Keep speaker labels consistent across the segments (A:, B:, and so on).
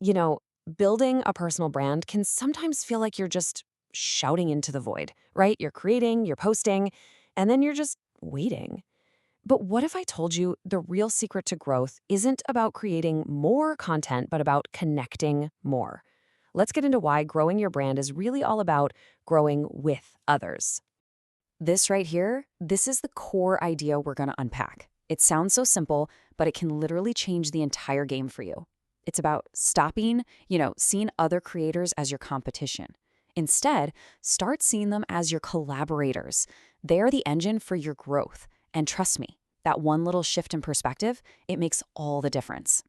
A: You know, building a personal brand can sometimes feel like you're just shouting into the void, right? You're creating, you're posting, and then you're just waiting. But what if I told you the real secret to growth isn't about creating more content, but about connecting more? Let's get into why growing your brand is really all about growing with others.
B: This right here, this is the core idea we're going to unpack. It sounds so simple, but it can literally change the entire game for you. It's about stopping, seeing other creators as your competition. Instead, start seeing them as your collaborators. They are the engine for your growth. And trust me, that one little shift in perspective, it makes all the difference.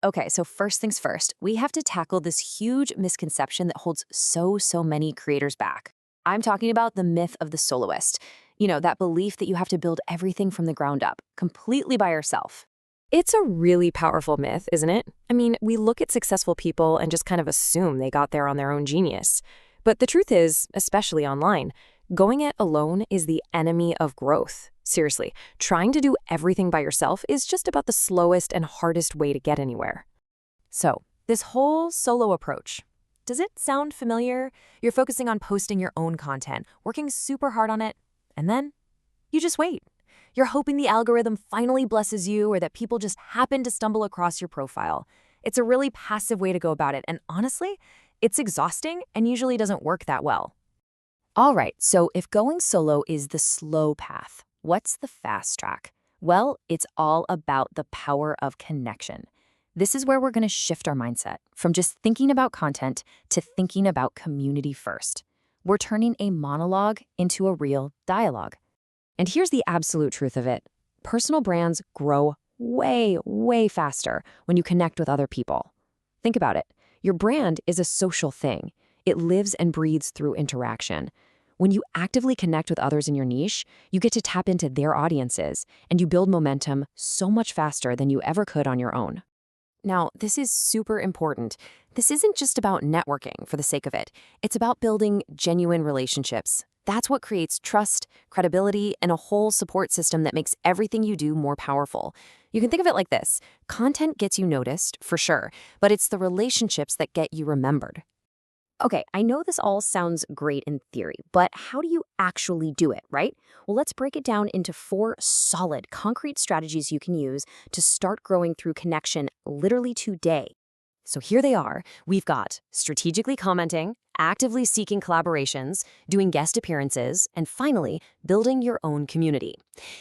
A: Okay, so first things first, we have to tackle this huge misconception that holds so many creators back. I'm talking about the myth of the soloist. That belief that you have to build everything from the ground up, completely by yourself. It's a really powerful myth, isn't it? I mean, we look at successful people and just kind of assume they got there on their own genius. But the truth is, especially online, going it alone is the enemy of growth. Seriously, trying to do everything by yourself is just about the slowest and hardest way to get anywhere. So, this whole solo approach, does it sound familiar? You're focusing on posting your own content, working super hard on it, and then you just wait. You're hoping the algorithm finally blesses you or that people just happen to stumble across your profile. It's a really passive way to go about it, and honestly, it's exhausting and usually doesn't work that well. All right, so if going solo is the slow path, what's the fast track? Well, it's all about the power of connection. This is where we're going to shift our mindset from just thinking about content to thinking about community first. We're turning a monologue into a real dialogue. And here's the absolute truth of it. Personal brands grow way faster when you connect with other people. Think about it. Your brand is a social thing. It lives and breathes through interaction. When you actively connect with others in your niche, you get to tap into their audiences, and you build momentum so much faster than you ever could on your own. Now, this is super important. This isn't just about networking for the sake of it. It's about building genuine relationships. That's what creates trust, credibility, and a whole support system that makes everything you do more powerful. You can think of it like this. Content gets you noticed, for sure, but it's the relationships that get you remembered. Okay, I know this all sounds great in theory, but how do you actually do it, right? Well, let's break it down into 4 solid, concrete strategies you can use to start growing through connection literally today. So here they are. We've got strategically commenting, actively seeking collaborations, doing guest appearances, and finally, building your own community.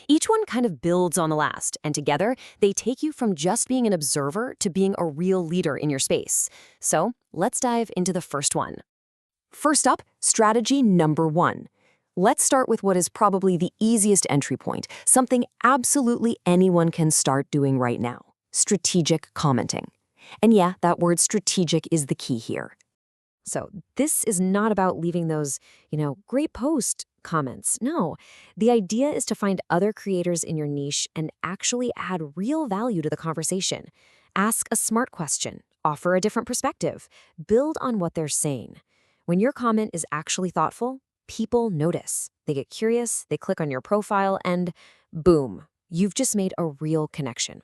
A: Each one kind of builds on the last, and together, they take you from just being an observer to being a real leader in your space. So let's dive into the first one. First up, strategy number 1. Let's start with what is probably the easiest entry point, something absolutely anyone can start doing right now: strategic commenting. And yeah, that word strategic is the key here. So this is not about leaving those, great post comments. No, the idea is to find other creators in your niche and actually add real value to the conversation. Ask a smart question, offer a different perspective, build on what they're saying. When your comment is actually thoughtful, people notice. They get curious, they click on your profile, and boom, you've just made a real connection.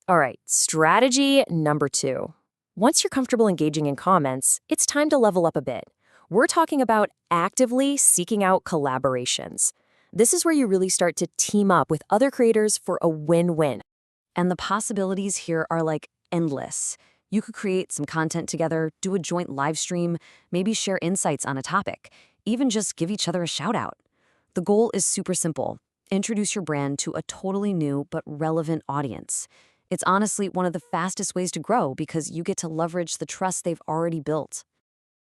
A: All right, strategy number 2. Once you're comfortable engaging in comments, it's time to level up a bit. We're talking about actively seeking out collaborations. This is where you really start to team up with other creators for a win-win. And the possibilities here are like endless. You could create some content together, do a joint live stream, maybe share insights on a topic, even just give each other a shout out. The goal is super simple. Introduce your brand to a totally new but relevant audience. It's honestly one of the fastest ways to grow because you get to leverage the trust they've already built.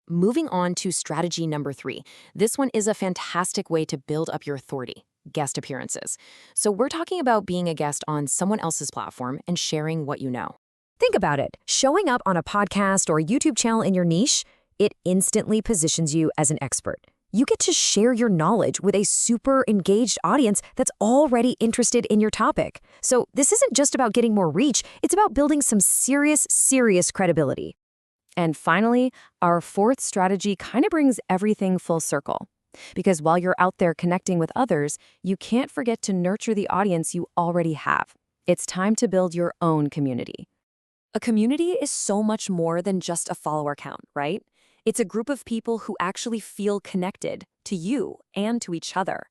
A: Moving on to strategy number 3. This one is a fantastic way to build up your authority: guest appearances. So we're talking about being a guest on someone else's platform and sharing what you know. Think about it. Showing up on a podcast or YouTube channel in your niche, it instantly positions you as an expert. You get to share your knowledge with a super engaged audience that's already interested in your topic. So this isn't just about getting more reach, it's about building some serious credibility. And finally, our 4th strategy kind of brings everything full circle. Because while you're out there connecting with others, you can't forget to nurture the audience you already have. It's time to build your own community. A community is so much more than just a follower count, right? It's a group of people who actually feel connected to you and to each other.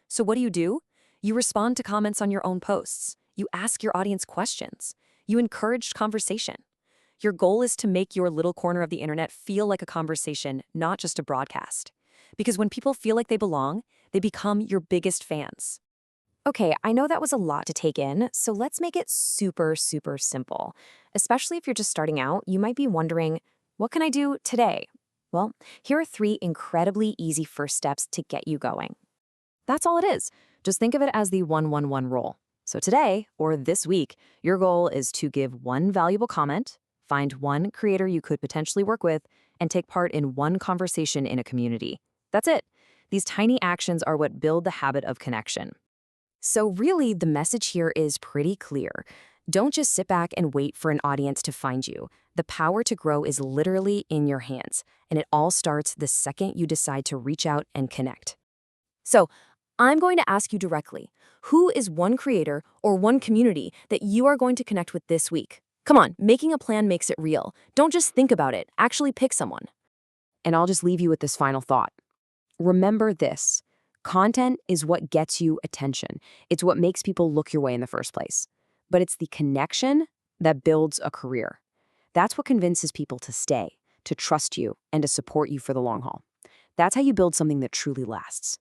A: So what do? You respond to comments on your own posts. You ask your audience questions. You encourage conversation. Your goal is to make your little corner of the internet feel like a conversation, not just a broadcast. Because when people feel like they belong, they become your biggest fans. Okay, I know that was a lot to take in, so let's make it super, super simple. Especially if you're just starting out, you might be wondering, what can I do today? Well, here are 3 incredibly easy first steps to get you going. That's all it is. Just think of it as the 1-1-1 rule. So today, or this week, your goal is to give one valuable comment, find one creator you could potentially work with, and take part in one conversation in a community. That's it. These tiny actions are what build the habit of connection. So really, the message here is pretty clear. Don't just sit back and wait for an audience to find you. The power to grow is literally in your hands, and it all starts the second you decide to reach out and connect. So, I'm going to ask you directly, who is one creator or one community that you are going to connect with this week? Come on, making a plan makes it real. Don't just think about it, actually pick someone. And I'll just leave you with this final thought. Remember this. Content is what gets you attention. It's what makes people look your way in the first place. But it's the connection that builds a career. That's what convinces people to stay, to trust you, and to support you for the long haul. That's how you build something that truly lasts.